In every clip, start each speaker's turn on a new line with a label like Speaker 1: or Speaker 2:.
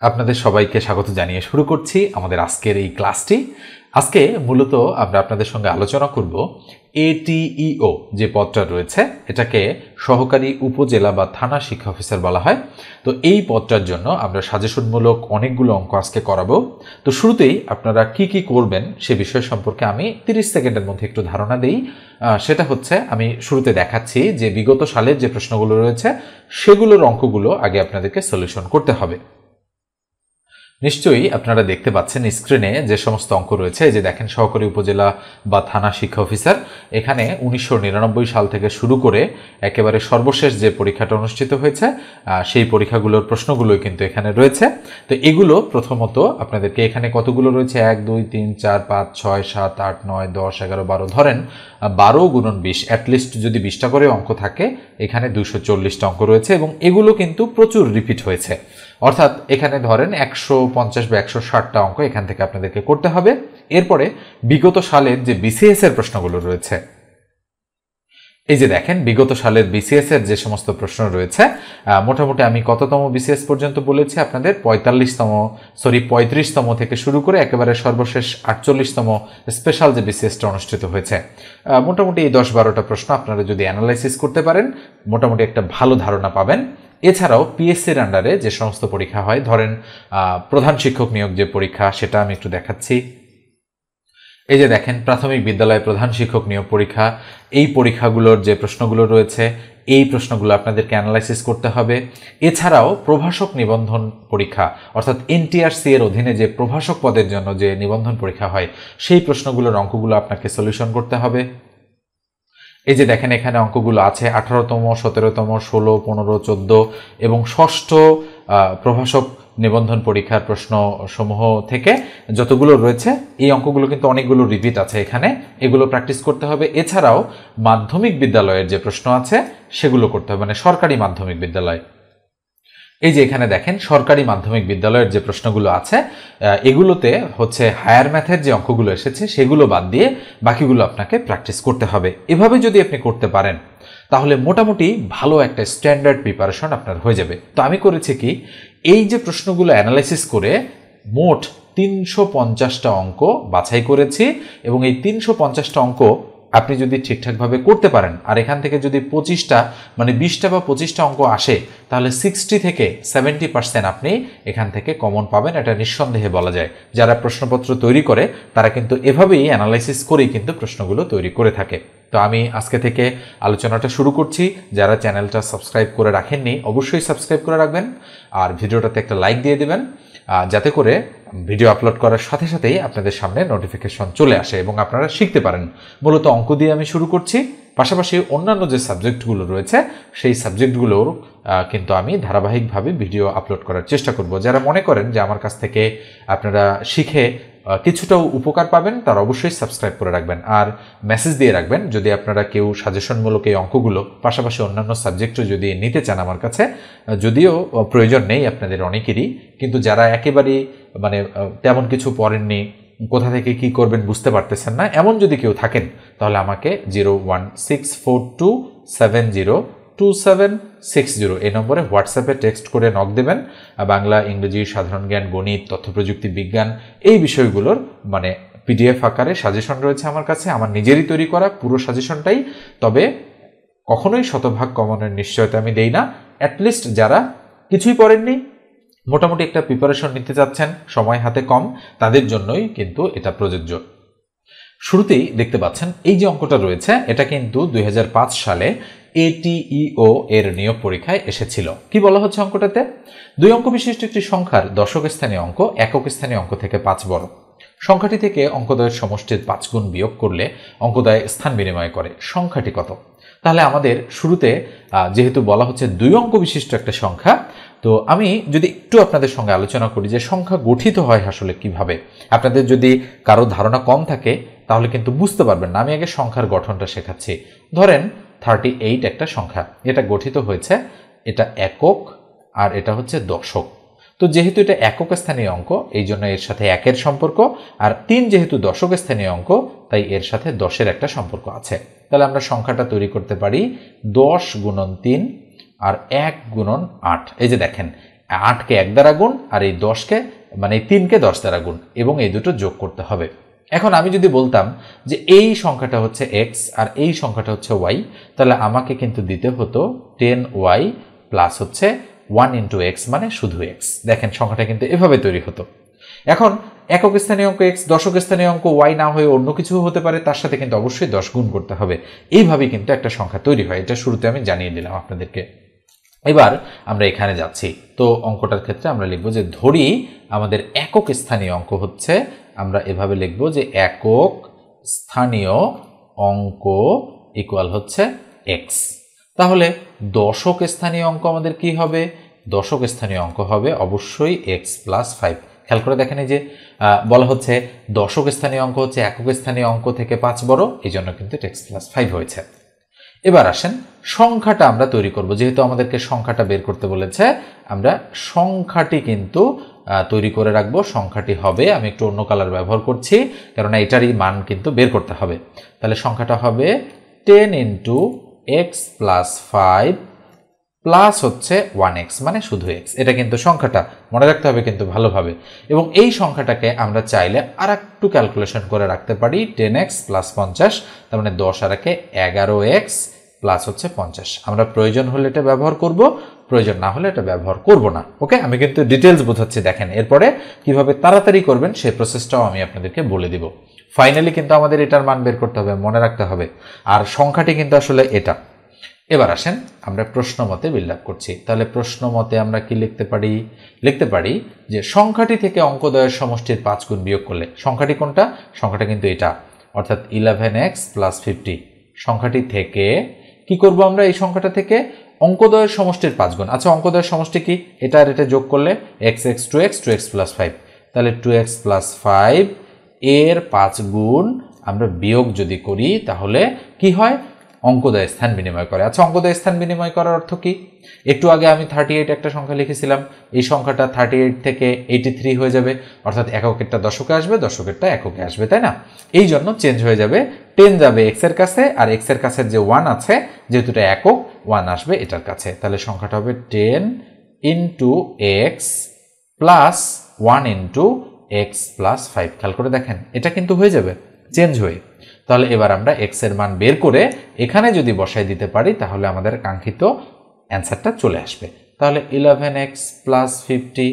Speaker 1: আপনাদের সবাইকে স্বাগত জানিয়ে শুরু করছি আমাদের আজকের এই ক্লাসটি। আজকে মূলত আমরা আপনাদের সঙ্গে আলোচনা করব এটিইও যে পদটা রয়েছে, এটাকে সহকারী উপজেলা বা থানা শিক্ষা অফিসার বলা হয়। তো এই পদটার জন্য আমরা সাজেশনমূলক অনেকগুলো অঙ্ক আজকে করাবো। তো শুরুতেই আপনারা কি কি করবেন সে বিষয় সম্পর্কে আমি 30 সেকেন্ডের মধ্যে একটু ধারণা দিই। সেটা হচ্ছে, আমি শুরুতে দেখাচ্ছি যে বিগত সালের যে প্রশ্নগুলো রয়েছে সেগুলোর অঙ্কগুলো আগে আপনাদেরকে সলিউশন করতে হবে। নিশ্চয়ই আপনারা দেখতে পাচ্ছেন স্ক্রিনে যে সমস্ত অঙ্ক রয়েছে। এই যে দেখেন, সহকারী উপজেলা বা থানা শিক্ষা অফিসার, এখানে 1999 সাল থেকে শুরু করে একেবারে সর্বশেষ যে পরীক্ষাটা অনুষ্ঠিত হয়েছে সেই পরীক্ষাগুলোর প্রশ্নগুলোই কিন্তু এখানে রয়েছে। তো এগুলো প্রথমত আপনাদেরকে এখানে কতগুলো রয়েছে, 1 2 3 4 5 6 7 8 9 10 11 12, ধরেন 12 গুণন 20, অ্যাটলিস্ট যদি 20টা করে অঙ্ক থাকে এখানে 240টা অঙ্ক রয়েছে এবং এগুলো কিন্তু প্রচুর রিপিট হয়েছে। অর্থাৎ এখানে ধরেন 150 বা 160টা অঙ্ক এখান থেকে আপনাদেরকে করতে হবে। এরপরে বিগত সালের যে বিসিএস এর প্রশ্নগুলো রয়েছে, এই যে দেখেন বিগত সালের বিসিএস এর যে সমস্ত প্রশ্ন রয়েছে, মোটামুটি আমি কততম বিসিএস পর্যন্ত বলেছি আপনাদের, 35তম থেকে শুরু করে একেবারে সর্বশেষ 48তম স্পেশাল যে বিসিএসটা অনুষ্ঠিত হয়েছে। মোটামুটি এই 10-12টা প্রশ্ন আপনারা যদি অ্যানালাইসিস করতে পারেন মোটামুটি একটা ভালো ধারণা পাবেন। এছাড়াও পিএসসির আন্ডারে যে সমস্ত পরীক্ষা হয়, ধরেন প্রধান শিক্ষক নিয়োগ যে পরীক্ষা, সেটা আমি একটু দেখাচ্ছি। এই যে দেখেন, প্রাথমিক বিদ্যালয়ে প্রধান শিক্ষক নিয়োগ পরীক্ষা, এই পরীক্ষাগুলোর যে প্রশ্নগুলো রয়েছে এই প্রশ্নগুলো আপনাদেরকে অ্যানালাইসিস করতে হবে। এছাড়াও প্রভাষক নিবন্ধন পরীক্ষা, অর্থাৎ এনটিআরসি এর অধীনে যে প্রভাষক পদের জন্য যে নিবন্ধন পরীক্ষা হয় সেই প্রশ্নগুলোর অঙ্কগুলো আপনাকে সলিউশন করতে হবে। এই যে দেখেন, এখানে অঙ্কগুলো আছে 18তম, 17তম, 16, 15, 14 এবং ষষ্ঠ প্রভাষক নিবন্ধন পরীক্ষার প্রশ্ন সমূহ থেকে যতগুলো রয়েছে এই অঙ্কগুলো কিন্তু অনেকগুলো রিপিট আছে এখানে, এগুলো প্র্যাকটিস করতে হবে। এছাড়াও মাধ্যমিক বিদ্যালয়ের যে প্রশ্ন আছে সেগুলো করতে হবে, মানে সরকারি মাধ্যমিক বিদ্যালয়। এই যে এখানে দেখেন, সরকারি মাধ্যমিক বিদ্যালয়ের যে প্রশ্নগুলো আছে এগুলোতে হচ্ছে হায়ার ম্যাথের যে অঙ্কগুলো এসেছে সেগুলো বাদ দিয়ে বাকিগুলো আপনাকে প্র্যাকটিস করতে হবে। এভাবে যদি আপনি করতে পারেন তাহলে মোটামুটি ভালো একটা স্ট্যান্ডার্ড প্রিপারেশন আপনার হয়ে যাবে। তো আমি করেছি কি, এই যে প্রশ্নগুলো অ্যানালাইসিস করে মোট 350টা অঙ্ক বাছাই করেছি এবং এই 350টা অঙ্ক আপনি যদি ঠিকঠাকভাবে করতে পারেন আর এখান থেকে যদি 25টা মানে 20টা বা 25টা অঙ্ক আসে তাহলে 60 থেকে 70% আপনি এখান থেকে কমন পাবেন, এটা নিঃসন্দেহে বলা যায়। যারা প্রশ্নপত্র তৈরি করে তারা কিন্তু এভাবেই অ্যানালাইসিস করেই কিন্তু প্রশ্নগুলো তৈরি করে থাকে। তো আমি আজকে থেকে আলোচনাটা শুরু করছি। যারা চ্যানেলটা সাবস্ক্রাইব করে রাখেননি অবশ্যই সাবস্ক্রাইব করে রাখবেন আর ভিডিওটাতে একটা লাইক দিয়ে দিবেন, যাতে করে ভিডিও আপলোড করার সাথে সাথেই আপনাদের সামনে নোটিফিকেশন চলে আসে এবং আপনারা শিখতে পারেন। মূলত অঙ্ক দিয়ে আমি শুরু করছি, পাশাপাশি অন্যান্য যে সাবজেক্টগুলো রয়েছে সেই সাবজেক্টগুলোর কিন্তু আমি ধারাবাহিকভাবে ভিডিও আপলোড করার চেষ্টা করব। যারা মনে করেন যে আমার কাছ থেকে আপনারা শিখে কিছুটাও উপকার পাবেন তারা অবশ্যই সাবস্ক্রাইব করে রাখবেন আর মেসেজ দিয়ে রাখবেন যদি আপনারা কেউ সাজেশনমূলক এই অঙ্কগুলো পাশাপাশি অন্যান্য সাবজেক্টও যদি নিতে চান আমার কাছে। যদিও প্রয়োজন নেই আপনাদের অনেকেরই, কিন্তু যারা একেবারেই মানে তেমন কিছু পড়েননি, কোথা থেকে কি করবেন বুঝতে পারতেছেন না, এমন যদি কেউ থাকেন তাহলে আমাকে 01642702760 এই নম্বরে হোয়াটসঅ্যাপে টেক্সট করে নক দেবেন। বাংলা, ইংরেজি, সাধারণ জ্ঞান, গণিত, তথ্য প্রযুক্তি, বিজ্ঞান এই বিষয়গুলোর মানে পিডিএফ আকারে সাজেশন রয়েছে আমার কাছে, আমার নিজেরই তৈরি করা পুরো সাজেশনটাই। তবে কখনোই শতভাগ কমনের নিশ্চয়তা আমি দেই না। অ্যাটলিস্ট যারা কিছুই পড়েননি, মোটামুটি একটা প্রিপারেশন নিতে চাচ্ছেন, সময় হাতে কম, তাদের জন্যই কিন্তু এটা প্রযোজ্য। শুরুতেই দেখতে পাচ্ছেন এই যে অঙ্কটা রয়েছে এটা কিন্তু 2005 সালে এটিইও এর নিয়োগ পরীক্ষায় এসেছিল। কি বলা হচ্ছে অঙ্কটাতে, 2 অঙ্ক বিশিষ্ট একটি সংখ্যার দশক স্থানীয় অঙ্ক একক স্থানীয় অঙ্ক থেকে 5 বড়। সংখ্যাটি থেকে অঙ্কদ্বয়ের সমষ্টির 5 গুণ বিয়োগ করলে অঙ্কদ্বয় স্থান বিনিময় করে, সংখ্যাটি কত? তাহলে আমাদের শুরুতে যেহেতু বলা হচ্ছে 2 অঙ্ক বিশিষ্ট একটা সংখ্যা, তো আমি যদি একটু আপনাদের সঙ্গে আলোচনা করি যে সংখ্যা গঠিত হয় আসলে কিভাবে। আপনাদের যদি কারো ধারণা কম থাকে তাহলে কিন্তু বুঝতে পারবেন না। আমি আগে সংখ্যার গঠনটা শেখাচ্ছি। ধরেন 38 একটা সংখ্যা, এটা গঠিত হয়েছে, এটা একক আর এটা হচ্ছে দশক। তো যেহেতু এটা একক স্থানীয় অঙ্ক এই জন্য এর সাথে 1-এর সম্পর্ক, আর 3 যেহেতু দশক স্থানীয় অঙ্ক তাই এর সাথে 10-এর একটা সম্পর্ক আছে। তাহলে আমরা সংখ্যাটা তৈরি করতে পারি 10 গুণন 3 আর 1 গুণন 8। এই যে দেখেন 8কে 1 দ্বারা গুণ আর এই 10কে মানে 3কে 10 দ্বারা গুণ এবং এই দুটো যোগ করতে হবে। এখন আমি যদি বলতাম যে এই সংখ্যাটা হচ্ছে x আর এই সংখ্যাটা হচ্ছে y, তাহলে আমাকে কিন্তু দিতে হতো 10y প্লাস হচ্ছে 1 ইন্টু এক্স মানে শুধু x। দেখেন সংখ্যাটা কিন্তু এভাবে তৈরি হতো। এখন একক স্থানীয় অঙ্ক x, দশক স্থানীয় অঙ্ক y না হয়ে অন্য কিছু হতে পারে, তার সাথে কিন্তু অবশ্যই 10 গুণ করতে হবে। এইভাবেই কিন্তু একটা সংখ্যা তৈরি হয়। এটা শুরুতে আমি জানিয়ে দিলাম আপনাদেরকে। এবার আমরা এখানে যাচ্ছি। তো অঙ্কটার ক্ষেত্রে আমরা লিখব যে ধরি আমাদের একক স্থানীয় অঙ্ক হচ্ছে, আমরা এভাবে লিখব যে একক স্থানীয় অঙ্ক ইকুয়াল হচ্ছে x। তাহলে দশক স্থানীয় অঙ্ক আমাদের কি হবে? দশক স্থানীয় অঙ্ক হবে অবশ্যই x প্লাস 5। খেয়াল করে দেখেন, এই যে বলা হচ্ছে দশক স্থানীয় অঙ্ক হচ্ছে একক স্থানীয় অঙ্ক থেকে 5 বড়, এই জন্য কিন্তু x প্লাস 5 হয়েছে। এবার আসেন সংখ্যাটা আমরা তৈরি করব। যেহেতু আমাদেরকে সংখ্যাটা বের করতে বলেছে, আমরা সংখ্যাটি কিন্তু তৈরি করে রাখবো। সংখ্যাটি হবে, আমি একটু অন্য কালার ব্যবহার করছি কারণ এটারই মান কিন্তু বের করতে হবে। তাহলে সংখ্যাটা হবে 10 ইন্টু এক্স প্লাস 5 প্লাস হচ্ছে 1x মানে শুধু x। এটা কিন্তু সংখ্যাটা মনে রাখতে হবে কিন্তু ভালোভাবে। এবং এই সংখ্যাটাকে আমরা চাইলে আর একটু ক্যালকুলেশন করে রাখতে পারি 10x প্লাস 50, তার মানে 10 আর 11x প্লাস হচ্ছে 50। আমরা প্রয়োজন হলে এটা ব্যবহার করব, প্রয়োজন না হলে এটা ব্যবহার করব না। ওকে, আমি কিন্তু ডিটেলস বোঝাচ্ছি। দেখেন এরপরে কিভাবে তাড়াতাড়ি করবেন সেই প্রসেসটাও আমি আপনাদেরকে বলে দিব। ফাইনালি কিন্তু আমাদের এটার মান বের করতে হবে, মনে রাখতে হবে। আর সংখ্যাটি কিন্তু আসলে এটা। এবার আসেন আমরা প্রশ্ন মতে বিল্ড আপ করছি। তাহলে প্রশ্ন মতে আমরা কি লিখতে পারি? লিখতে পারি যে সংখ্যাটি থেকে অঙ্কদ্বয়ের সমষ্টির 5 গুণ বিয়োগ করলে, সংখ্যাটি কোনটা? সংখ্যাটা কিন্তু এটা, অর্থাৎ 11x প্লাস 50। সংখ্যাটি থেকে কি করব আমরা? এই সংখ্যাটা থেকে অঙ্কদ্বয়ের সমষ্টির 5 গুণ। আচ্ছা, অঙ্কদ্বয়ের সমষ্টি কি? এটা আর এটা যোগ করলে x 2x প্লাস 5, তাহলে 2x প্লাস 5 এর 5 গুণ আমরা বিয়োগ যদি করি তাহলে কি হয়? অঙ্কদ্বয় স্থান বিনিময় করে। আচ্ছা, অঙ্কদ্বয় স্থান বিনিময় করার অর্থ কি? একটু আগে আমি 38 একটা সংখ্যা লিখেছিলাম, এই সংখ্যাটা 38 থেকে 83 হয়ে যাবে, অর্থাৎ এককেরটা দশকে আসবে, দশকেরটা এককে আসবে, তাই না? এই জন্য চেঞ্জ হয়ে যাবে, 10 যাবে x এর কাছে আর x এর কাছে যে 1 আছে, যেহেতু এটা একক, 1 আসবে এটার কাছে। তাহলে সংখ্যাটা হবে 10 into X plus 1 into X plus 5। খেয়াল করে দেখেন এটা কিন্তু হয়ে যাবে চেঞ্জ হয়ে। তাহলে এবার আমরা x এর মান বের করে এখানে যদি বসাই দিতে পারি তাহলে আমাদের কাঙ্ক্ষিত অ্যান্সারটা চলে আসবে। তাহলে 11x প্লাস 50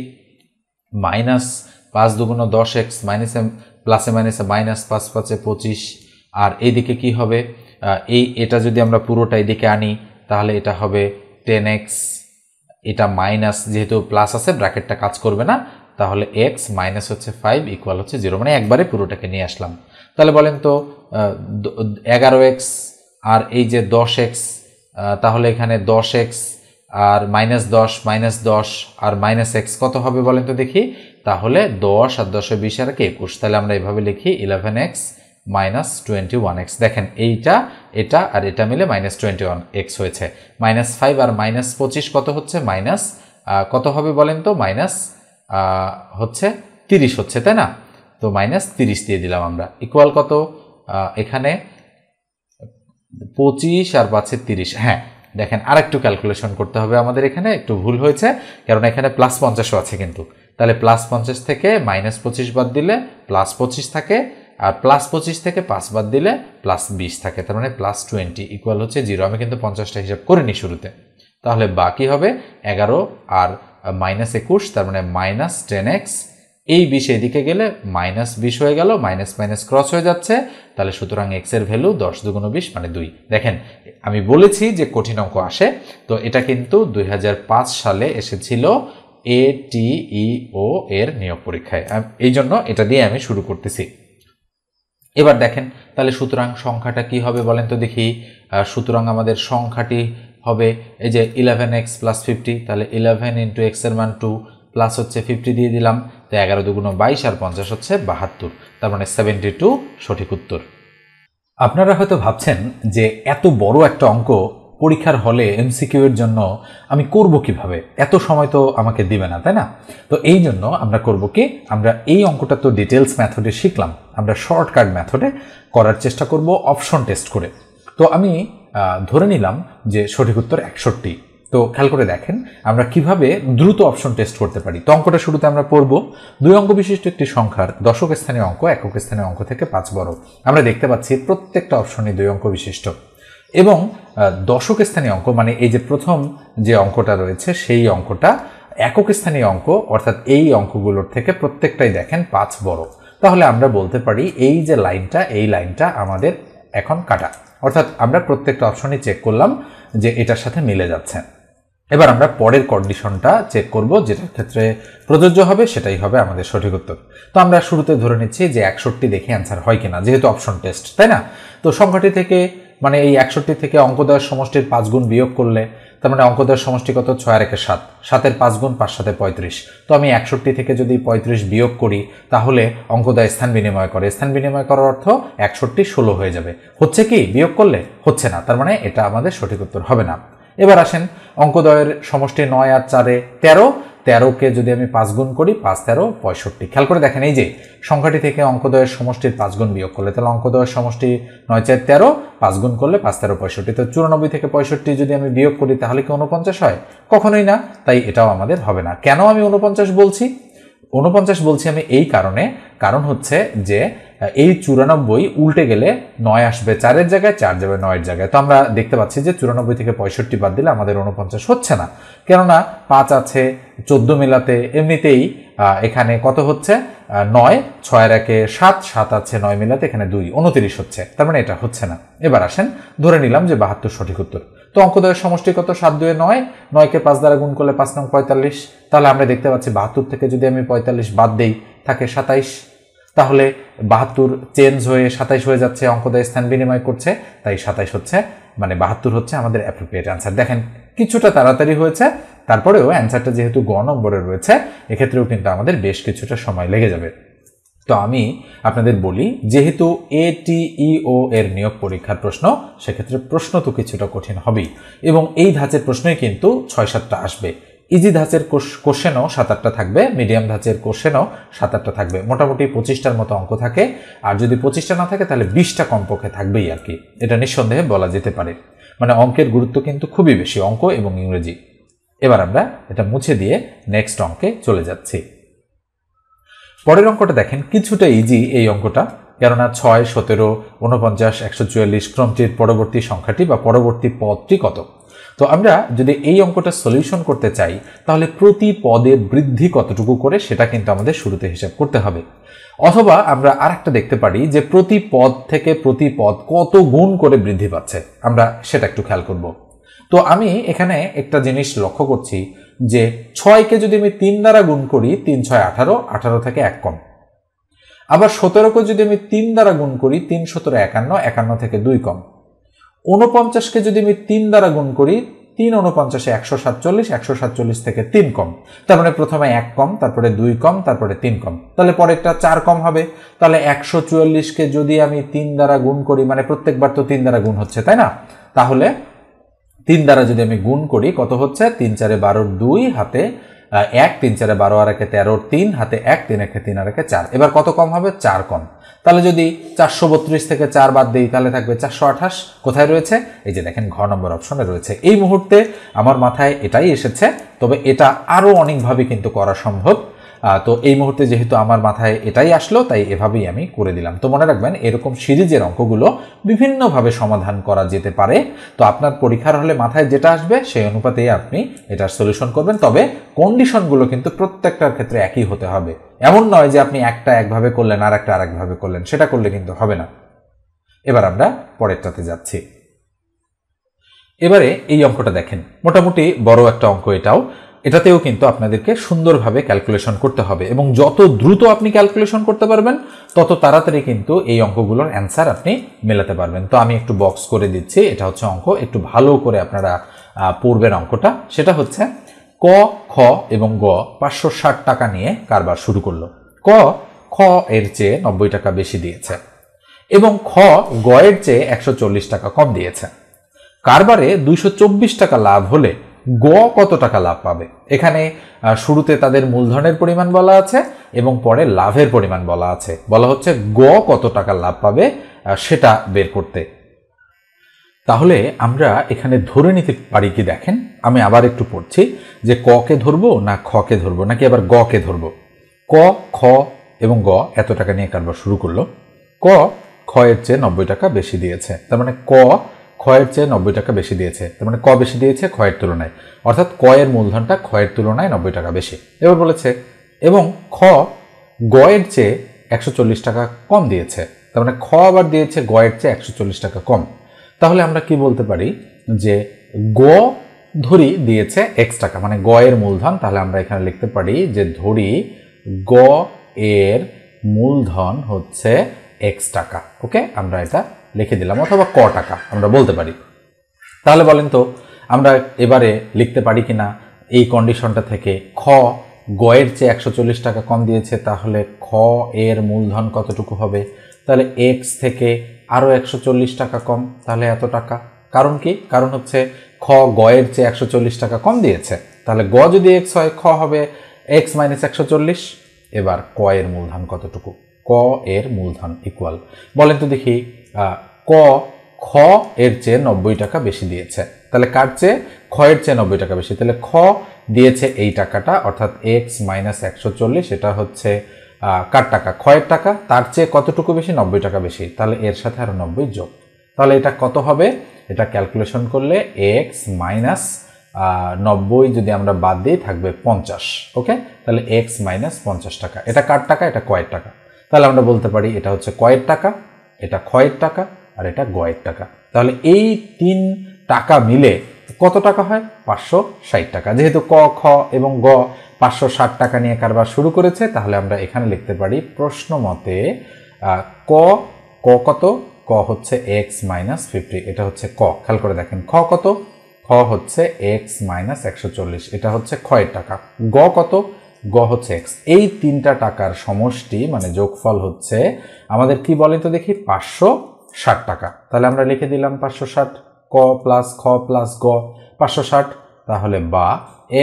Speaker 1: মাইনাস 5 দুগুণ 10x মাইনাসে প্লাসে মাইনাসে মাইনাস 5 5 25, আর এইদিকে কি হবে? এটা যদি আমরা পুরোটা এদিকে আনি তাহলে এটা হবে 10x, এটা মাইনাস, যেহেতু প্লাস আছে ব্র্যাকেটটা কাজ করবে না, তাহলে x মাইনাস হচ্ছে 5 ইকুয়াল হচ্ছে 0, মানে একবারে পুরোটাকে নিয়ে আসলাম। তাহলে বলেন তো 11x আর এই যে 10x, তাহলে এখানে 10x আর -10 আর -x কত হবে বলেন তো দেখি? তাহলে 10 আর 10 20 আর 21, তাহলে আমরা এভাবে লিখি 11x মাইনাস 21x। দেখেন এইটা, এটা আর এটা মিলে -21x হয়েছে। -5 আর -25 কত হচ্ছে? মাইনাস কত হবে বলেন তো? মাইনাস হচ্ছে 30 হচ্ছে, তাই না? তো -30 দিয়ে দিলাম আমরা, ইকুয়াল কত? এখানে 25 আর পাচ্ছে 30। হ্যাঁ, দেখেন আর একটু ক্যালকুলেশন করতে হবে আমাদের, এখানে একটু ভুল হয়েছে কারণ এখানে +50ও আছে কিন্তু। তাহলে +50 থেকে -25 বাদ দিলে +25 থাকে, আর +25 থেকে 5 বাদ দিলে +20 থাকে, তার মানে +20 ইকুয়াল হচ্ছে 0। আমি কিন্তু 50টা হিসাব করিনি শুরুতে। তাহলে বাকি হবে 11 আর -21, তার মানে -10x। এই 20 এদিকে গেলে -20 হয়ে গেল, মাইনাস মাইনাস ক্রস হয়ে যাচ্ছে, তাহলে সুতরাং x এর ভ্যালু 10 দুগুণ 20 মানে 2। দেখেন আমি বলেছি যে কঠিন অঙ্ক আসে, তো এটা কিন্তু 2005 সালে এসেছিল ATEO এর নিয়োগ পরীক্ষায়, এই জন্য এটা দিয়ে আমি শুরু করতেছি। এবার দেখেন তাহলে সুতরাং সংখ্যাটা কি হবে বলেন তো দেখি? সুতরাং আমাদের সংখ্যাটি হবে এই যে 11x প্লাস 50, তাহলে 11 ইন্টু x এর মান 2 প্লাস হচ্ছে 50 দিয়ে দিলাম, তো 11 দুগুণ 22 আর 50 হচ্ছে 72, তার মানে 72 সঠিক উত্তর। আপনারা হয়তো ভাবছেন যে এত বড় একটা অঙ্ক পরীক্ষার হলে এমসিকিউ এর জন্য আমি করব কিভাবে? এত সময় তো আমাকে দিবে না, তাই না? তো এই জন্য আমরা করব কি, আমরা এই অঙ্কটা তো ডিটেলস মেথডে শিখলাম, আমরা শর্টকাট মেথডে করার চেষ্টা করব অপশন টেস্ট করে। তো আমি ধরে নিলাম যে সঠিক উত্তর 61। তো খেয়াল করে দেখেন আমরা কিভাবে দ্রুত অপশন টেস্ট করতে পারি। তো অঙ্কটা শুরুতে আমরা পড়ব, 2 অঙ্ক বিশিষ্ট একটি সংখ্যার দশক স্থানীয় অঙ্ক একক স্থানীয় অঙ্ক থেকে 5 বড়। আমরা দেখতে পাচ্ছি প্রত্যেকটা অপশনই 2 অঙ্ক বিশিষ্ট এবং দশক স্থানীয় অঙ্ক মানে এই যে প্রথম যে অঙ্কটা রয়েছে সেই অঙ্কটা একক স্থানীয় অঙ্ক, অর্থাৎ এই অঙ্কগুলোর থেকে প্রত্যেকটাই দেখেন 5 বড়। তাহলে আমরা বলতে পারি এই যে লাইনটা, এই লাইনটা আমাদের এখন কাটা, অর্থাৎ আমরা প্রত্যেকটা অপশনই চেক করলাম যে এটার সাথে মিলে যাচ্ছে। এবার আমরা পরের কন্ডিশনটা চেক করব, যেটার ক্ষেত্রে প্রযোজ্য হবে সেটাই হবে আমাদের সঠিক উত্তর। তো আমরা শুরুতে ধরে নিচ্ছি যে 61 দেখে অ্যান্সার হয় কিনা, যেহেতু অপশন টেস্ট, তাই না? তো সংখ্যাটি থেকে মানে এই 61 থেকে অঙ্কদ্বয়ের সমষ্টির 5 গুণ বিয়োগ করলে, তার মানে অঙ্কদ্বয়ের সমষ্টি কত? 6 আর 1 7, 7-এর 5 গুণ 5 7 35। তো আমি 61 থেকে যদি 35 বিয়োগ করি তাহলে অঙ্কদ্বয় স্থান বিনিময় করে, স্থান বিনিময় করার অর্থ 61 16 হয়ে যাবে। হচ্ছে কি বিয়োগ করলে? হচ্ছে না, তার মানে এটা আমাদের সঠিক উত্তর হবে না। এবার আসেন অঙ্কদ্বয়ের সমষ্টি 9 আর 4 13, 13কে যদি আমি 5 গুণ করি 5 13 65। খেয়াল করে দেখেন এই যে সংখ্যাটি থেকে অঙ্কদ্বয়ের সমষ্টির 5 গুণ বিয়োগ করলে, তাহলে অঙ্কদ্বয়ের সমষ্টি 9 4 13, 5 গুণ করলে 5 13 65। তো 94 থেকে 65 যদি আমি বিয়োগ করি তাহলে কি 49 হয়? কখনোই না, তাই এটাও আমাদের হবে না। কেন আমি 49 বলছি? 49 বলছি আমি এই কারণ হচ্ছে যে এই 94 উল্টে গেলে 9 আসবে 4-এর জায়গায়, 4 যাবে 9-এর জায়গায়। তো আমরা দেখতে পাচ্ছি যে 94 থেকে 65 বাদ দিলে আমাদের 49 হচ্ছে না, কেননা 5 আছে 14 মেলাতে, এমনিতেই এখানে কত হচ্ছে? 9, 6 এর 1 7, 7 আছে 9 মেলাতে, এখানে 2 29 হচ্ছে, তার মানে এটা হচ্ছে না। এবার আসেন ধরে নিলাম যে 72 সঠিক উত্তর। তো অঙ্কদ্বয়ের সমষ্টি কত? 7 2 9, 9কে 5 দ্বারা গুণ করলে 5 9 45। তাহলে আমরা দেখতে পাচ্ছি 72 থেকে যদি আমি 45 বাদ দেই থাকে 27। তাহলে 72 চেঞ্জ হয়ে 27 হয়ে যাচ্ছে, অঙ্কদ্বয় স্থান বিনিময় করছে, তাই 27 হচ্ছে, মানে 72 হচ্ছে আমাদের অ্যাপ্রোপ্রিয়েট অ্যান্সার। দেখেন কিছুটা তাড়াতাড়ি হয়েছে, তারপরেও অ্যান্সারটা যেহেতু গ নম্বরে রয়েছে এক্ষেত্রেও কিন্তু আমাদের বেশ কিছুটা সময় লেগে যাবে। তো আমি আপনাদের বলি, যেহেতু ATEO এর নিয়োগ পরীক্ষার প্রশ্ন, সেক্ষেত্রে প্রশ্ন তো কিছুটা কঠিন হবেই এবং এই ধাঁচের প্রশ্নই কিন্তু 6-7টা আসবে। ইজি ধাঁচের কোশ্চেনও 7-8টা থাকবে, মিডিয়াম ধাঁচের কোশ্চেনও 7-8টা থাকবে, মোটামুটি 25টার মতো অঙ্ক থাকে। আর যদি 25টা না থাকে তাহলে 20টা কমপক্ষে থাকবেই আর কি, এটা নিঃসন্দেহে বলা যেতে পারে। মানে অঙ্কের গুরুত্ব কিন্তু খুবই বেশি, অঙ্ক এবং ইংরেজি। এবার আমরা এটা মুছে দিয়ে নেক্সট অঙ্কে চলে যাচ্ছি। পরের অঙ্কটা দেখেন কিছুটা ইজি এই অঙ্কটা, কেননা 6 17 49 144 ক্রমটির পরবর্তী সংখ্যাটি বা পরবর্তী পদটি কত। তো আমরা যদি এই অঙ্কটা সলিউশন করতে চাই তাহলে প্রতি পদের বৃদ্ধি কতটুকু করে সেটা কিন্তু আমাদের শুরুতে হিসাব করতে হবে। অথবা আমরা আরেকটা দেখতে পারি যে প্রতি পদ থেকে প্রতি পদ কত গুণ করে বৃদ্ধি পাচ্ছে, আমরা সেটা একটু খেয়াল করব। তো আমি এখানে একটা জিনিস লক্ষ্য করছি যে 6কে যদি আমি 3 দ্বারা গুণ করি 3 6 18, 18 থেকে 1 কম। আবার 17কে যদি আমি 3 দ্বারা গুণ করি 3 17 51, 51 থেকে 2 কম। 49কে যদি আমি 3 দ্বারা গুণ করি 3 49 147, 147 থেকে 3 কম। তার মানে প্রথমে 1 কম, তারপরে 2 কম, তারপরে 3 কম, তাহলে পরেরটা 4 কম হবে। তাহলে 144কে যদি আমি 3 দ্বারা গুণ করি, মানে প্রত্যেকবার তো 3 দ্বারা গুণ হচ্ছে, তাই না? তাহলে 3 দ্বারা যদি আমি গুণ করি কত হচ্ছে? 3 4 12 2 হাতে 1, 3 4 12 আর 1 13 3 হাতে 1, 3 1 3 আর 1 4। এবার কত কম হবে? 4 কম। তাহলে যদি 432 থেকে 4 বাদ দেই তাহলে থাকবে 428। কোথায় রয়েছে? এই যে দেখেন ঘ নম্বর অপশনে রয়েছে। এই মুহূর্তে আমার মাথায় এটাই এসেছে, তবে এটা আরো অনেকভাবে কিন্তু করা সম্ভব। তো এই মুহূর্তে যেহেতু আমার মাথায় এটাই আসলো তাই এভাবেই আমি করে দিলাম। তো মনে রাখবেন এরকম সিরিজের অঙ্কগুলো বিভিন্নভাবে সমাধান করা যেতে পারে। তো আপনার পরীক্ষার হলে মাথায় যেটা আসবে সেই অনুপাতেই আপনি এটার সলিউশন করবেন, তবে কন্ডিশনগুলো কিন্তু প্রত্যেকটার ক্ষেত্রে একই হতে হবে। এমন নয় যে আপনি একটা একভাবে করলেন আর একটা আরেকভাবে করলেন, সেটা করলে কিন্তু হবে না। এবার আমরা পরেরটাতে যাচ্ছি। এবারে এই অঙ্কটা দেখেন, মোটামুটি বড় একটা অঙ্ক এটাও। এটাতেও কিন্তু আপনাদেরকে সুন্দরভাবে ক্যালকুলেশন করতে হবে এবং যত দ্রুত আপনি ক্যালকুলেশন করতে পারবেন তত তাড়াতাড়ি কিন্তু এই অঙ্কগুলোর অ্যান্সার আপনি মেলাতে পারবেন। তো আমি একটু বক্স করে দিচ্ছি, এটা হচ্ছে অঙ্ক, একটু ভালো করে আপনারা পড়বেন অঙ্কটা। সেটা হচ্ছে ক, খ এবং গ 560 টাকা নিয়ে কারবার শুরু করলো। ক খ এর চেয়ে 90 টাকা বেশি দিয়েছে এবং খ গ এর চেয়ে 140 টাকা কম দিয়েছে। কারবারে 224 টাকা লাভ হলে গ কত টাকা লাভ পাবে? এখানে শুরুতে তাদের মূলধনের পরিমাণ বলা আছে এবং পরে লাভের পরিমাণ বলা আছে। বলা হচ্ছে গ কত টাকা লাভ পাবে সেটা বের করতে। তাহলে আমরা এখানে ধরে নিতে পারি কি দেখেন, আমি আবার একটু পড়ছি যে ক কে ধরবো না খ কে ধরবো নাকি আবার গ কে ধরবো। ক, খ এবং গ এত টাকা নিয়ে কারবার শুরু করলো। ক খ এর চেয়ে 90 টাকা বেশি দিয়েছে, তার মানে ক খ এর চেয়ে 90 টাকা বেশি দিয়েছে, তার মানে ক বেশি দিয়েছে খ এর তুলনায়, অর্থাৎ ক এর মূলধনটা খ এর তুলনায় 90 টাকা বেশি। এবার বলেছে এবং খ গ এর চেয়ে 140 টাকা কম দিয়েছে, তার মানে খ আবার দিয়েছে গ এর চেয়ে 140 টাকা কম। তাহলে আমরা কি বলতে পারি যে গ ধরি দিয়েছে x টাকা, মানে গ এর মূলধন। তাহলে আমরা এখানে লিখতে পারি যে ধরি গ এর মূলধন হচ্ছে x টাকা। ওকে, আমরা এটা লিখে দিলাম, অথবা ক টাকা আমরা বলতে পারি। তাহলে বলেন তো আমরা এবারে লিখতে পারি কিনা এই কন্ডিশনটা থেকে খ গ এর চেয়ে 140 টাকা কম দিয়েছে, তাহলে খ এর মূলধন কতটুকু হবে? তাহলে x থেকে আরও 140 টাকা কম, তাহলে এত টাকা। কারণ কি? কারণ হচ্ছে খ গ এর চেয়ে 140 টাকা কম দিয়েছে, তাহলে গ যদি x হয় খ হবে x মাইনাস 140। এবার ক এর মূলধন কতটুকু? ক এর মূলধন ইকুয়াল, বলেন তো দেখি, ক খ এর চেয়ে 90 টাকা বেশি দিয়েছে, তাহলে কার চেয়ে? খ এর চেয়ে 90 টাকা বেশি, তাহলে খ দিয়েছে এই টাকাটা, অর্থাৎ x মাইনাস 140, এটা হচ্ছে কার টাকা? খ এর টাকা, তার চেয়ে কতটুকু বেশি? 90 টাকা বেশি, তাহলে এর সাথে আরো 90 যোগ, তাহলে এটা কত হবে? এটা ক্যালকুলেশন করলে x মাইনাস 90 যদি আমরা বাদ দিই থাকবে 50। ওকে, তাহলে x মাইনাস 50 টাকা। এটা কার টাকা? এটা ক এর টাকা। তাহলে আমরা বলতে পারি এটা হচ্ছে ক এর টাকা, এটা খ এর টাকা, আর এটা গ এর টাকা। তাহলে এই 3 টাকা মিলে কত টাকা হয়? 560 টাকা। যেহেতু ক, খ এবং গ 560 টাকা নিয়ে কারবার শুরু করেছে, তাহলে আমরা এখানে লিখতে পারি প্রশ্ন মতে ক কত? ক হচ্ছে x মাইনাস 50, এটা হচ্ছে ক। খেয়াল করে দেখেন খ কত? খ হচ্ছে x মাইনাস 140, এটা হচ্ছে খ এর টাকা। গ কত? গ হচ্ছে x। এই 3টা টাকার সমষ্টি মানে যোগফল হচ্ছে আমাদের কি বলেন তো দেখি? 560 টাকা। তাহলে আমরা লিখে দিলাম 560, ক প্লাস খ প্লাস গ 560, তাহলে বা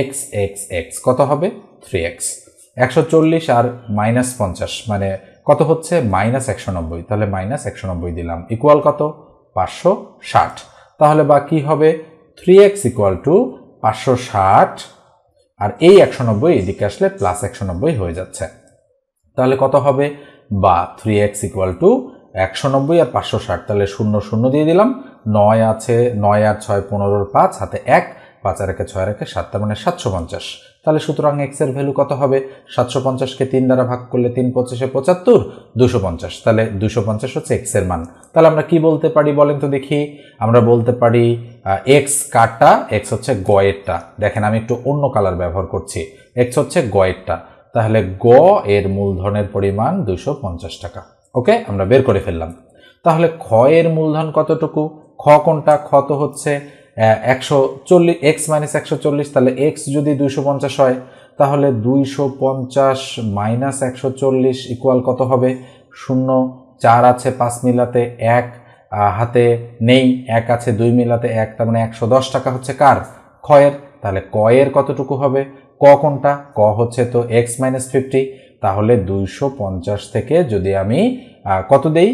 Speaker 1: x x x কত হবে? 3x। 140 আর মাইনাস 50 মানে কত হচ্ছে? মাইনাস 190, তাহলে মাইনাস 190 দিলাম, ইকুয়াল কত? 560। তাহলে বা কি হবে? 3x ইকুয়াল টু 560, আর এই 190 এদিকে আসলে প্লাস 190 হয়ে যাচ্ছে, তাহলে কত হবে? বা 3x ইকুয়াল টু 190 আর 560, তাহলে 0 0 দিয়ে দিলাম, 9 আছে, 9 আর 6 15, 5 হাতে 1, 5 আর 1 6 আর 1 7, তার মানে 750। তাহলে সুতরাং x এর ভ্যালু কত হবে? 750 কে 3 দ্বারা ভাগ করলে 3 25 75, 250, তাহলে 250 হচ্ছে x এর মান। তাহলে আমরা কি বলতে পারি বলেন তো দেখি? আমরা বলতে পারি x কারটা? x হচ্ছে গ এরটা। দেখেন আমি একটু অন্য কালার ব্যবহার করছি, x হচ্ছে গ এরটা, তাহলে গ এর মূলধনের পরিমাণ 250 টাকা। ওকে, আমরা বের করে ফেললাম। তাহলে খ এর মূলধন কতটুকু? খ কোনটা? খ তো হচ্ছে 140, x মাইনাস 140, তাহলে x যদি 250 হয় তাহলে 250 মাইনাস 140 ইকুয়াল কত হবে? 0, 4 আছে 5 মিলাতে 1, হাতে নেই 1 আছে 2 মিলাতে 1, তার মানে 110 টাকা হচ্ছে কার? খ এর। তাহলে ক এর কতটুকু হবে? ক কোনটা? ক হচ্ছে তো x মাইনাস 50, তাহলে 250 থেকে যদি আমি কত দেই?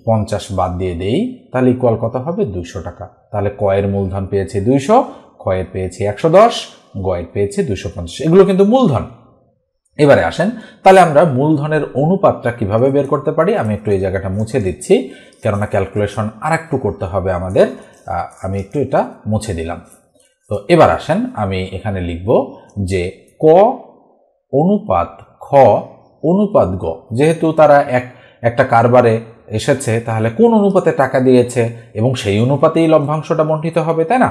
Speaker 1: 50 বাদ দিয়ে দেই, তাহলে ইকুয়াল কত হবে? 200 টাকা। তাহলে ক এর মূলধন পেয়েছি 200, খ এর পেয়েছি 110, গ এর পেয়েছি 250। এগুলো কিন্তু মূলধন। এবারে আসেন তাহলে আমরা মূলধনের অনুপাতটা কিভাবে বের করতে পারি। আমি একটু এই জায়গাটা মুছে দিচ্ছি, কেননা ক্যালকুলেশন আর একটু করতে হবে আমাদের। আমি একটু এটা মুছে দিলাম। তো এবার আসেন আমি এখানে লিখব যে ক অনুপাত খ অনুপাত গ, যেহেতু তারা একটা কারবারে এসেছে, তাহলে কোন অনুপাতে টাকা দিয়েছে এবং সেই অনুপাতেই লভ্যাংশটা বণ্টিত হবে, তাই না?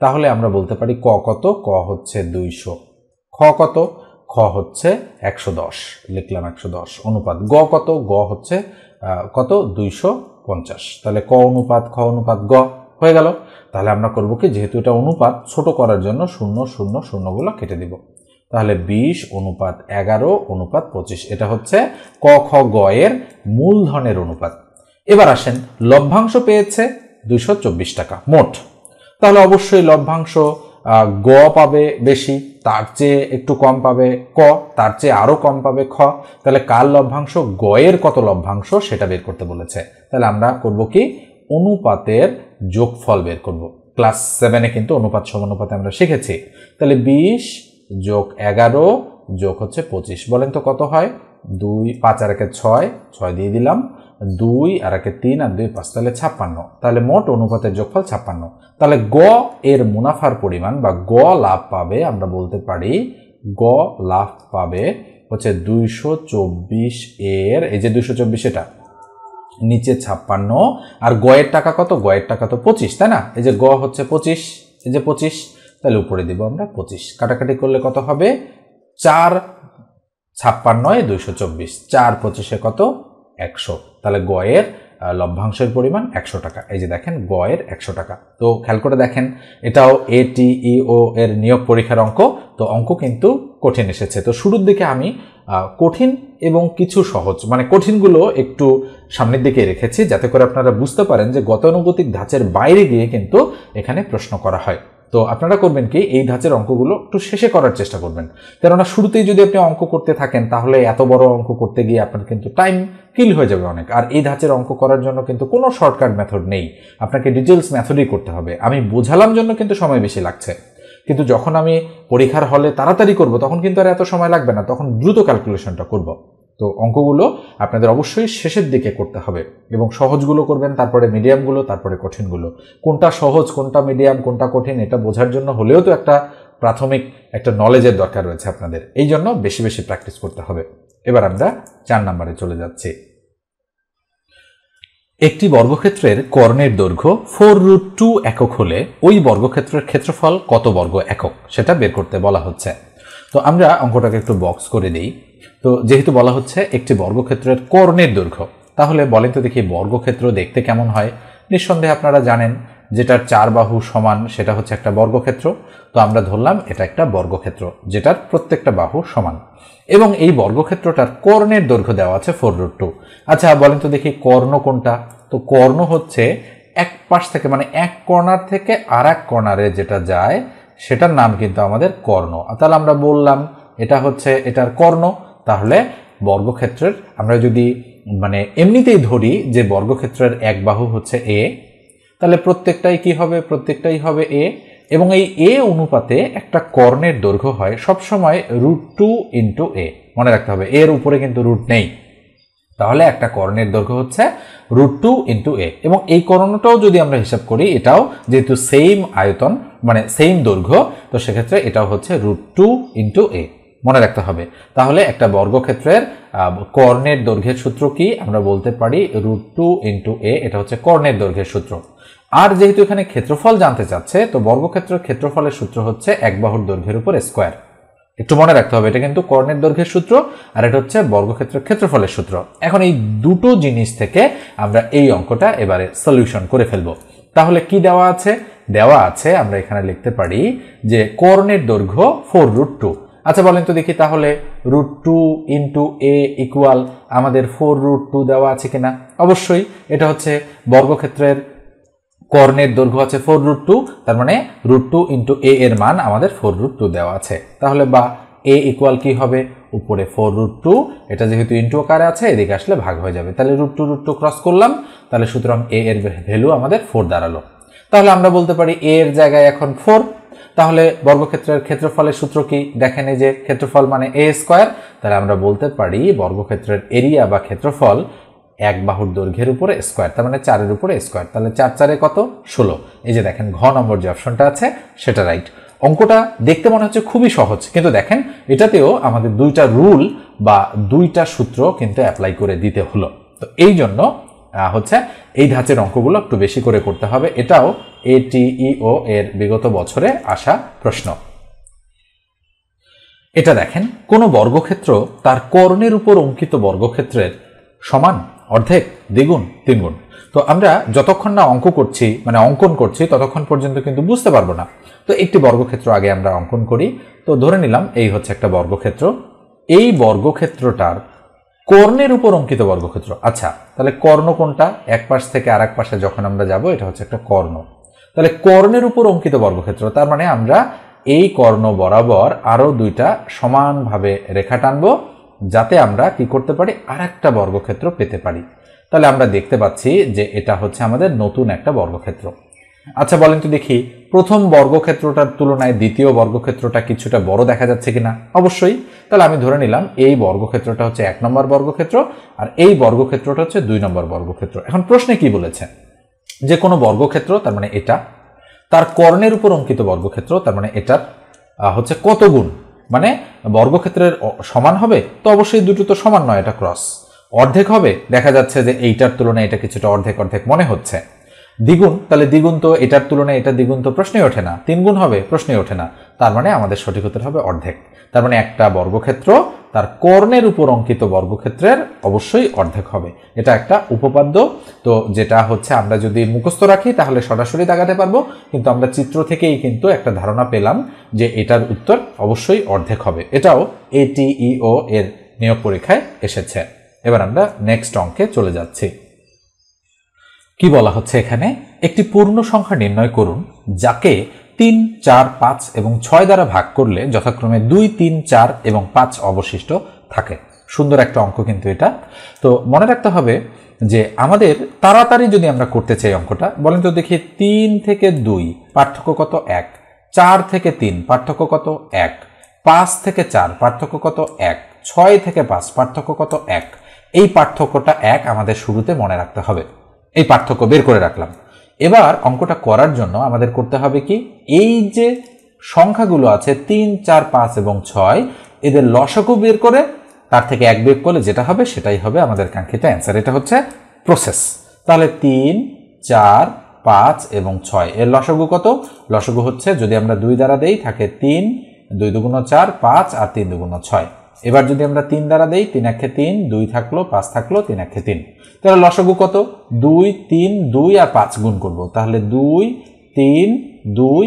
Speaker 1: তাহলে আমরা বলতে পারি ক কত? ক হচ্ছে 200, খ কত? খ হচ্ছে 110, লিখলাম 110, অনুপাত গ কত? গ হচ্ছে কত? 250। তাহলে ক অনুপাত খ অনুপাত গ হয়ে গেল। তাহলে আমরা করব কি, যেহেতু এটা অনুপাত, ছোট করার জন্য 0 0 0 গুলো কেটে দিব। তাহলে 20 অনুপাত 11 অনুপাত 25, এটা হচ্ছে ক খ গ এর মূলধনের অনুপাত। এবার আসেন লভ্যাংশ পেয়েছে 224 টাকা মোট, তাহলে অবশ্যই লভ্যাংশ গ পাবে বেশি, তার চেয়ে একটু কম পাবে ক, তার চেয়ে আরো কম পাবে খ। তাহলে কার লভ্যাংশ? গ এর কত লভ্যাংশ সেটা বের করতে বলেছে। তাহলে আমরা করব কি, অনুপাতের যোগফল বের করব। ক্লাস 7-এ কিন্তু অনুপাত সমানুপাতে আমরা শিখেছি। তাহলে 20 যোগ 11 যোগ হচ্ছে 25, বলেন তো কত হয়? 2 5 আর 1 6, 6 দিয়ে দিলাম, 2 আর 1 3 আর 2 5, তাহলে 56। তাহলে মোট অনুপাতের যোগফল 56। তাহলে গ এর মুনাফার পরিমাণ বা গ লাভ পাবে, আমরা বলতে পারি গ লাভ পাবে হচ্ছে 224 এর, এই যে 224 এটা নিচে 56, আর গ এর টাকা কত? গ এর টাকা তো 25, তাই না? এই যে গ হচ্ছে 25, এই যে 25, তাহলে উপরে দিব আমরা 25। কাটাকাটি করলে কত হবে? 4 56 224, 4 25 কত? 100। তাহলে গ এর লভ্যাংশের পরিমাণ 100 টাকা। এই যে দেখেন গ এর 100 টাকা। তো খেয়াল করে দেখেন, এটাও ATEO এর নিয়োগ পরীক্ষার অঙ্ক। তো অঙ্ক কিন্তু কঠিন এসেছে। তো শুরুর দিকে আমি কঠিন এবং কিছু সহজ, মানে কঠিনগুলো একটু সামনের দিকে রেখেছি, যাতে করে আপনারা বুঝতে পারেন যে গতানুগতিক ধাঁচের বাইরে গিয়ে কিন্তু এখানে প্রশ্ন করা হয়। তো আপনারা করবেন কি, এই ধাঁচের অঙ্কগুলো একটু শেষে করার চেষ্টা করবেন, কেননা শুরুতেই যদি আপনি অঙ্ক করতে থাকেন তাহলে এত বড় অঙ্ক করতে গিয়ে আপনার কিন্তু টাইম কিল হয়ে যাবে অনেক। আর এই ধাঁচের অঙ্ক করার জন্য কিন্তু কোনো শর্টকাট মেথড নেই, আপনাকে ডিটেলস মেথডই করতে হবে। আমি বোঝালাম জন্য কিন্তু সময় বেশি লাগছে, কিন্তু যখন আমি পরীক্ষার হলে তাড়াতাড়ি করব তখন কিন্তু আর এত সময় লাগবে না, তখন দ্রুত ক্যালকুলেশনটা করব। তো অঙ্কগুলো আপনাদের অবশ্যই শেষের দিকে করতে হবে, এবং সহজগুলো করবেন, তারপরে মিডিয়ামগুলো, তারপরে কঠিনগুলো। কোনটা সহজ, কোনটা মিডিয়াম, কোনটা কঠিন, এটা বোঝার জন্য হলেও তো একটা প্রাথমিক একটা নলেজের দরকার রয়েছে আপনাদের। এই জন্য বেশি বেশি প্র্যাকটিস করতে হবে। এবার আমরা 4 নম্বরে চলে যাচ্ছি। একটি বর্গক্ষেত্রের কর্ণের দৈর্ঘ্য 4√2 একক হলে ওই বর্গক্ষেত্রের ক্ষেত্রফল কত বর্গ একক সেটা বের করতে বলা হচ্ছে। তো আমরা অঙ্কটাকে একটু বক্স করে দিই। তো যেহেতু বলা হচ্ছে একটি বর্গক্ষেত্রের কর্ণের দৈর্ঘ্য, তাহলে বলেন তো দেখি বর্গক্ষেত্র দেখতে কেমন হয়? নিঃসন্দেহে আপনারা জানেন যেটার 4 বাহু সমান সেটা হচ্ছে একটা বর্গক্ষেত্র। তো আমরা ধরলাম এটা একটা বর্গক্ষেত্র যেটার প্রত্যেকটা বাহু সমান, এবং এই বর্গক্ষেত্রটার কর্ণের দৈর্ঘ্য দেওয়া আছে 4√2। আচ্ছা বলেন তো দেখি কর্ণ কোনটা? তো কর্ণ হচ্ছে এক পাশ থেকে, মানে এক কর্নার থেকে আর এক কর্নারে যেটা যায় সেটার নাম কিন্তু আমাদের কর্ণ। তাহলে আমরা বললাম এটা হচ্ছে এটার কর্ণ। তাহলে বর্গক্ষেত্রের আমরা যদি মানে এমনিতেই ধরি যে বর্গক্ষেত্রের এক বাহু হচ্ছে এ, তাহলে প্রত্যেকটাই কি হবে? প্রত্যেকটাই হবে এ, এবং এই এ অনুপাতে একটা কর্ণের দৈর্ঘ্য হয় সবসময় √2 ইন্টু এ। মনে রাখতে হবে এর উপরে কিন্তু রুট নেই, তাহলে একটা কর্ণের দৈর্ঘ্য হচ্ছে √2 ইন্টু এ। এবং এই কর্ণটাও যদি আমরা হিসাব করি, এটাও যেহেতু সেম আয়তন মানে সেম দৈর্ঘ্য, তো সেক্ষেত্রে এটাও হচ্ছে √2 ইন্টু এ। মনে রাখতে হবে। তাহলে একটা বর্গক্ষেত্রের কর্ণের দৈর্ঘ্যের সূত্র কি? আমরা বলতে পারি √2 ইন্টু এ, এটা হচ্ছে কর্ণের দৈর্ঘ্যের সূত্র। আর যেহেতু এখানে ক্ষেত্রফল জানতে চাচ্ছে, তো বর্গক্ষেত্রের ক্ষেত্রফলের সূত্র হচ্ছে এক বাহুর দৈর্ঘ্যের উপর স্কোয়ার। একটু মনে রাখতে হবে, এটা কিন্তু কর্ণের দৈর্ঘ্যের সূত্র আর এটা হচ্ছে বর্গক্ষেত্রের ক্ষেত্রফলের সূত্র। এখন এই দুটো জিনিস থেকে আমরা এই অঙ্কটা এবারে সলিউশন করে ফেলবো। তাহলে কি দেওয়া আছে? দেওয়া আছে আমরা এখানে লিখতে পারি যে কর্ণের দৈর্ঘ্য 4√2। আচ্ছা বলেন তো দেখি তাহলে √2 ইন্টু এ ইকুয়াল আমাদের 4√2 দেওয়া আছে কিনা? অবশ্যই। এটা হচ্ছে বর্গক্ষেত্রের কর্ণের দৈর্ঘ্য আছে 4√2, তার মানে √2 ইন্টু এ এর মান আমাদের 4√2 দেওয়া আছে। তাহলে বা এ ইকুয়াল কি হবে? উপরে 4√2, এটা যেহেতু ইন্টু আকারে আছে এদিকে আসলে ভাগ হয়ে যাবে, তাহলে √2 ক্রস করলাম, তাহলে সুতরাং এ এর ভ্যালু আমাদের 4 দাঁড়ালো। তাহলে আমরা বলতে পারি এ এর জায়গায় এখন 4। তাহলে বর্গক্ষেত্রের ক্ষেত্রফলের সূত্র কি? দেখেন এই যে ক্ষেত্রফল মানে এ স্কোয়ার, তাহলে আমরা বলতে পারি বর্গক্ষেত্রের এরিয়া বা ক্ষেত্রফল এক বাহুর দৈর্ঘ্যের উপরে স্কোয়ার, তার মানে 4 এর উপরে স্কোয়ার। তাহলে 4 4 কত? 16। এই যে দেখেন ঘ নম্বর যে অপশনটা আছে সেটা রাইট। অঙ্কটা দেখতে মনে হচ্ছে খুবই সহজ, কিন্তু দেখেন এটাতেও আমাদের দুইটা রুল বা দুইটা সূত্র কিন্তু অ্যাপ্লাই করে দিতে হলো। তো এই জন্য হচ্ছে এই ধাঁচের অঙ্কগুলো একটু বেশি করে করতে হবে। এটাও ATEO এর বিগত বছরে আসা প্রশ্ন। এটা দেখেন, কোন বর্গক্ষেত্র তার কর্ণের উপর অঙ্কিত বর্গক্ষেত্রের সমান, অর্ধেক, দ্বিগুণ, তিনগুণ। তো আমরা যতক্ষণ না অঙ্ক করছি মানে অঙ্কন করছি ততক্ষণ পর্যন্ত কিন্তু বুঝতে পারবো না। তো একটি বর্গক্ষেত্র আগে আমরা অঙ্কন করি। তো ধরে নিলাম এই হচ্ছে একটা বর্গক্ষেত্র, এই বর্গক্ষেত্রটার কর্ণের উপর অঙ্কিত বর্গক্ষেত্র। আচ্ছা তাহলে কর্ণ কোনটা? এক পাশ থেকে আর এক পাশে যখন আমরা যাব এটা হচ্ছে একটা কর্ণ। তাহলে কর্ণের উপর অঙ্কিত বর্গক্ষেত্র, তার মানে আমরা এই কর্ণ বরাবর আরো দুইটা সমানভাবে রেখা টানবো যাতে আমরা কি করতে পারি, আরেকটা বর্গক্ষেত্র পেতে পারি। তাহলে আমরা দেখতে পাচ্ছি যে এটা হচ্ছে আমাদের নতুন একটা বর্গক্ষেত্র। আচ্ছা বলেন তো দেখি, প্রথম বর্গক্ষেত্রটার তুলনায় দ্বিতীয় বর্গক্ষেত্রটা কিছুটা বড় দেখা যাচ্ছে কিনা? অবশ্যই। তাহলে আমি ধরে নিলাম এই বর্গক্ষেত্রটা হচ্ছে 1 নম্বর বর্গক্ষেত্র আর এই বর্গক্ষেত্রটা হচ্ছে 2 নম্বর বর্গক্ষেত্র। এখন প্রশ্নে কি বলেছে, যে কোনো বর্গক্ষেত্র, তার মানে এটা, তার কর্ণের উপর অঙ্কিত বর্গক্ষেত্র, তার মানে এটার হচ্ছে কত গুণ, মানে বর্গক্ষেত্রের সমান হবে? তো অবশ্যই দুটো তো সমান নয়, এটা ক্রস। অর্ধেক হবে, দেখা যাচ্ছে যে এইটার তুলনায় এটা কিছুটা অর্ধেক অর্ধেক মনে হচ্ছে। দ্বিগুণ, তাহলে দ্বিগুণ তো এটার তুলনায় এটা দ্বিগুণ তো প্রশ্নই ওঠে না। 3 গুণ হবে, প্রশ্নই ওঠে না। তার মানে আমাদের সঠিক উত্তর হবে অর্ধেক। তার মানে একটা বর্গক্ষেত্র তার কর্ণের উপর অঙ্কিত বর্গক্ষেত্রের অবশ্যই অর্ধেক হবে। এটা একটা উপপাদ্য, তো যেটা হচ্ছে আমরা যদি মুখস্থ রাখি তাহলে সরাসরি দাগাতে পারবো, কিন্তু আমরা চিত্র থেকেই কিন্তু একটা ধারণা পেলাম যে এটার উত্তর অবশ্যই অর্ধেক হবে। এটাও ATEO এর নিয়োগ পরীক্ষায় এসেছে। এবার আমরা নেক্সট অঙ্কে চলে যাচ্ছি। কি বলা হচ্ছে এখানে, একটি পূর্ণ সংখ্যা নির্ণয় করুন যাকে 3, 4, 5 এবং 6 দ্বারা ভাগ করলে যথাক্রমে 2, 3, 4 এবং 5 অবশিষ্ট থাকে। সুন্দর একটা অঙ্ক কিন্তু এটা। তো মনে রাখতে হবে যে আমাদের তাড়াতাড়ি যদি আমরা করতে চাই অঙ্কটা, বলেন তো দেখি, 3 থেকে 2 পার্থক্য কত? 1। 4 থেকে 3 পার্থক্য কত? 1। 5 থেকে 4 পার্থক্য কত? 1। 6 থেকে 5 পার্থক্য কত? 1। এই পার্থক্যটা 1 আমাদের শুরুতে মনে রাখতে হবে। এই পার্থক্য বের করে রাখলাম। এবার অঙ্কটা করার জন্য আমাদের করতে হবে কি, এই যে সংখ্যাগুলো আছে 3, 4, 5 এবং 6, এদের লসাগু বের করে তার থেকে 1 বিয়োগ করলে যেটা হবে সেটাই হবে আমাদের কাঙ্ক্ষিত অ্যান্সার। এটা হচ্ছে প্রসেস। তাহলে 3, 4, 5 এবং 6 এর লসাগু কত? লসাগু হচ্ছে, যদি আমরা 2 দ্বারা দেই থাকে 3, 2 দুগুণ 4, 5 আর 3 দুগুণ 6। এবার যদি আমরা 3 দ্বারা দেই, 3 একে 3, 2 থাকলো, 5 থাকলো, 3 একে 3। তাহলে লসাগু কত? 2, 3, 2 আর 5 গুণ করব। তাহলে 2, 3, 2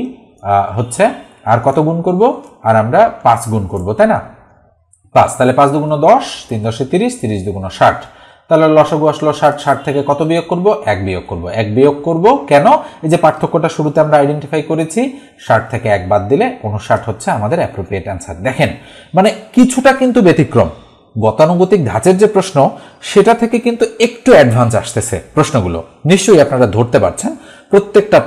Speaker 1: হচ্ছে, আর কত গুণ করব? আর আমরা 5 গুণ করব, তাই না? 5, তাহলে 5 দুগুণ 10, 3 10 30, 30 দুগুণ 60। তাহলে লসাগু আসলো 60। 60 থেকে কত বিয়োগ করব? 1 বিয়োগ করব। 1 বিয়োগ করব কেন? এই যে পার্থক্যটা শুরুতে আমরা আইডেন্টিফাই করেছি, 60 থেকে 1 বাদ দিলে 59 হচ্ছে আমাদের অ্যাপ্রোপ্রিয়েট অ্যান্সার। দেখেন, মানে কিছুটা কিন্তু ব্যতিক্রম। গতানুগতিক ধাঁচের যে প্রশ্ন, সেটা থেকে কিন্তু একটু অ্যাডভান্স আসতেছে প্রশ্নগুলো। নিশ্চয়ই আপনারা ধরতে পারছেন, প্রত্যেকটা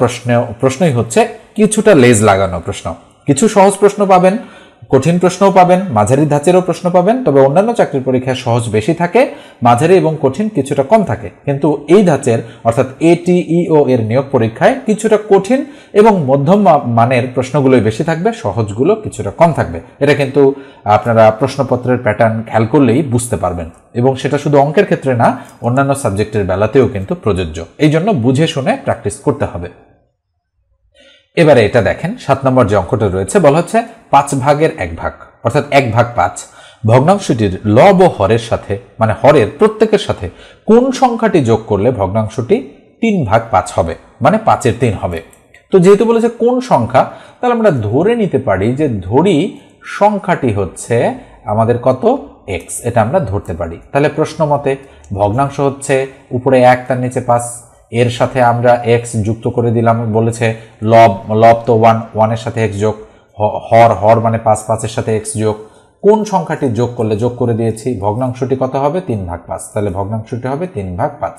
Speaker 1: প্রশ্নই হচ্ছে কিছুটা লেজ লাগানো প্রশ্ন। কিছু সহজ প্রশ্ন পাবেন, কঠিন প্রশ্নও পাবেন, মাঝারি ধাঁচেরও প্রশ্ন পাবেন। তবে অন্যান্য চাকরির পরীক্ষায় সহজ বেশি থাকে, মাঝারি এবং কঠিন কিছুটা কম থাকে। কিন্তু এই ধাঁচের অর্থাৎ ATEO এর নিয়োগ পরীক্ষায় কিছুটা কঠিন এবং মধ্যম মানের প্রশ্নগুলোই বেশি থাকবে, সহজগুলো কিছুটা কম থাকবে। এটা কিন্তু আপনারা প্রশ্নপত্রের প্যাটার্ন খেয়াল করলেই বুঝতে পারবেন, এবং সেটা শুধু অঙ্কের ক্ষেত্রে না, অন্যান্য সাবজেক্টের বেলাতেও কিন্তু প্রযোজ্য। এই জন্য বুঝে শুনে প্র্যাকটিস করতে হবে। এবারে এটা দেখেন, 7 নম্বর যে অঙ্কটা রয়েছে, বলা হচ্ছে 5 ভাগের 1 ভাগ অর্থাৎ 1 ভাগ 5 ভগ্নাংশটির লব ও হরের সাথে, মানে হরের প্রত্যেকের সাথে কোন সংখ্যাটি যোগ করলে ভগ্নাংশটি 3 ভাগ 5 হবে, মানে 5-এর 3 হবে। তো যেহেতু বলেছে কোন সংখ্যা, তাহলে আমরা ধরে নিতে পারি যে ধরি সংখ্যাটি হচ্ছে আমাদের কত? x। এটা আমরা ধরতে পারি। তাহলে প্রশ্ন মতে ভগ্নাংশ হচ্ছে উপরে 1 তার নিচে 5, এর সাথে আমরা x যুক্ত করে দিলাম। বলেছে লব তো 1 এর সাথে x যোগ, হর মানে 5, 5 এর সাথে x যোগ। কোন সংখ্যাটি যোগ করলে, যোগ করে দিয়েছি, ভগ্নাংশটি কত হবে? 3 ভাগ 5। তাহলে ভগ্নাংশটি হবে 3 ভাগ 5।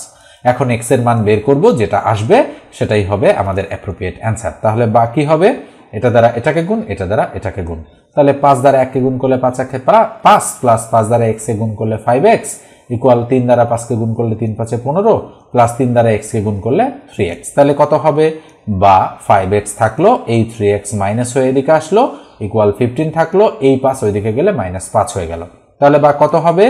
Speaker 1: এখন x এর মান বের করব, যেটা আসবে সেটাই হবে আমাদের অ্যাপ্রোপ্রিয়েট অ্যান্সার। তাহলে বাকি হবে এটা দ্বারা এটাকে গুণ, এটা দ্বারা এটাকে গুণ। তাহলে 5 দ্বারা 1 কে গুণ করলে 5 একে 5, প্লাস 5 দ্বারা x কে গুণ করলে 5x, ইকুয়াল 3 দ্বারা 5 কে গুণ করলে 3 5 15, প্লাস 3 দ্বারা x কে গুণ করলে 3x। তাহলে কত হবে? বা 5x থাকলো, এই 3x মাইনাস হয়ে এদিকে আসলো, ইকুয়াল 15 থাকলো, এই 5 ওইদিকে গেলে -5 হয়ে গেল। তাহলে বা কত হবে?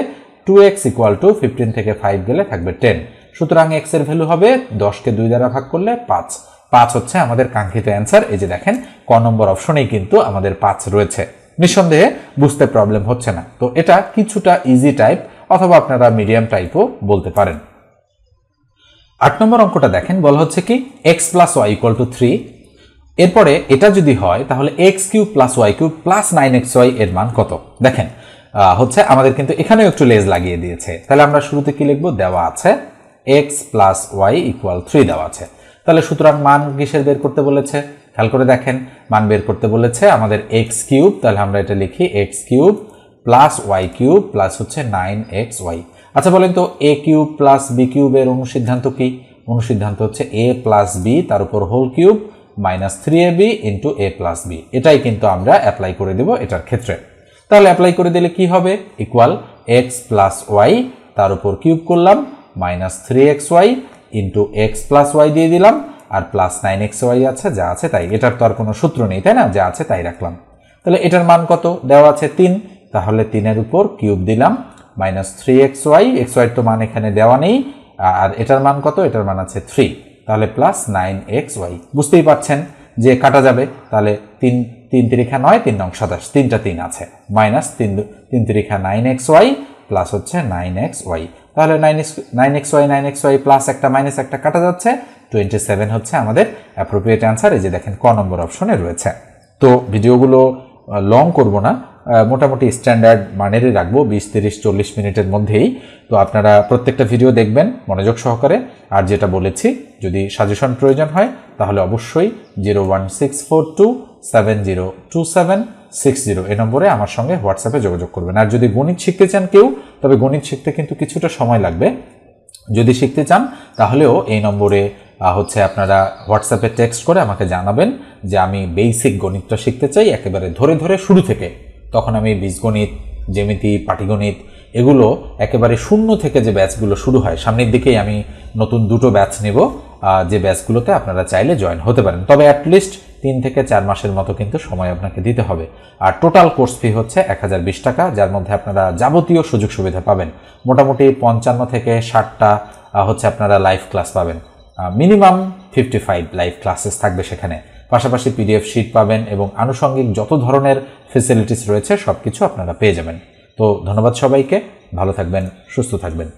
Speaker 1: 2x ইকুয়াল টু 15 থেকে 5 গেলে থাকবে 10। সুতরাং x এর ভ্যালু হবে 10 কে 2 দ্বারা ভাগ করলে 5। 5 হচ্ছে আমাদের কাঙ্ক্ষিত অ্যান্সার। এই যে দেখেন, ক নম্বর অপশনেই কিন্তু আমাদের 5 রয়েছে। নিঃসন্দেহে বুঝতে প্রবলেম হচ্ছে না। তো এটা কিছুটা ইজি টাইপ অথবা আপনারা মিডিয়াম টাইপও বলতে পারেন। 8 নম্বর অঙ্কটা দেখেন, বলা হচ্ছে কি x plus Y equal to 3। এরপরে এটা যদি হয় তাহলে x cube plus Y cube plus 9xy এর মান কত? দেখেন হচ্ছে আমাদের কিন্তু এখানেও একটু লেজ লাগিয়ে দিয়েছে। তাহলে আমরা শুরুতে কি লিখবো? দেওয়া আছে x প্লাস ওয়াই ইকুয়াল 3 দেওয়া আছে। তাহলে সুতরাং মান কিসের বের করতে বলেছে? খেয়াল করে দেখেন, মান বের করতে বলেছে আমাদের x কিউব। তাহলে আমরা এটা লিখি x cube plus Y cube plus হচ্ছে 9xy। আচ্ছা বলেন তো a কিউব প্লাস b কিউবের অনুসিদ্ধান্ত কি? অনুসিদ্ধান্ত হচ্ছে a প্লাস b তার উপর whole cube minus 3ab into a plus b। এটাই কিন্তু আমরা অ্যাপ্লাই করে দেব এটার ক্ষেত্রে। তাহলে অ্যাপ্লাই করে দিলে কি হবে? ইকুয়াল x প্লাস ওয়াই তার উপর কিউব করলাম minus 3xy into X plus Y দিয়ে দিলাম আর প্লাস 9xy আছে, যা আছে তাই। এটার তো আর কোনো সূত্র নেই, তাই না? যা আছে তাই রাখলাম। তাহলে এটার মান কত দেওয়া আছে? 3। তাহলে 3-এর উপর কিউব দিলাম মাইনাস 3xy, xy তো মান এখানে দেওয়া নেই, আর এটার মান কত? এটার মান আছে 3। তাহলে প্লাস 9xy। বুঝতেই পারছেন যে কাটা যাবে। তাহলে 3 3 9 3 নং 27, 3টা 3 আছে, মাইনাস 3 3 9xy প্লাস হচ্ছে 9xy। তাহলে 9xy প্লাস একটা মাইনাস একটা কাটা যাচ্ছে, 27 হচ্ছে আমাদের অ্যাপ্রোপ্রিয়েট অ্যান্সার। এই যে দেখেন ক নম্বর অপশনে রয়েছে। তো ভিডিওগুলো লং করব না, মোটামুটি স্ট্যান্ডার্ড মানেরই রাখবো, 20 30 40 মিনিটের মধ্যেই। তো আপনারা প্রত্যেকটা ভিডিও দেখবেন মনোযোগ সহকারে। আর যেটা বলেছি, যদি সাজেশন প্রয়োজন হয় তাহলে অবশ্যই 01642702760 এই নম্বরে আমার সঙ্গে হোয়াটসঅ্যাপে যোগাযোগ করবেন। আর যদি গণিত শিখতে চান কেউ, তবে গণিত শিখতে কিন্তু কিছুটা সময় লাগবে। যদি শিখতে চান তাহলেও এই নম্বরে হচ্ছে আপনারা হোয়াটসঅ্যাপে টেক্সট করে আমাকে জানাবেন যে আমি বেসিক গণিতটা শিখতে চাই একেবারে ধরে ধরে শুরু থেকে। তখন আমি বীজগণিত, জ্যামিতি, পাটিগণিত এগুলো একেবারে শূন্য থেকে যে ব্যাচগুলো শুরু হয়, সামনের দিকেই আমি নতুন 2টো ব্যাচ নেব, যে ব্যাচগুলোতে আপনারা চাইলে জয়েন হতে পারেন। তবে অ্যাটলিস্ট 3 থেকে 4 মাসের মতো কিন্তু সময় আপনাকে দিতে হবে। আর টোটাল কোর্স ফি হচ্ছে 1020 টাকা, যার মধ্যে আপনারা যাবতীয় সুযোগ সুবিধা পাবেন। মোটামুটি 55 থেকে 60টা হচ্ছে আপনারা লাইভ ক্লাস পাবেন, মিনিমাম 55 লাইভ ক্লাসেস থাকবে সেখানে। পাশাপাশি পিডিএফ শিট পাবেন এবং আনুষঙ্গিক যত ধরনের ফেসিলিটিস রয়েছে সবকিছু আপনারা পেয়ে যাবেন। তো ধন্যবাদ সবাইকে, ভালো থাকবেন, সুস্থ থাকবেন।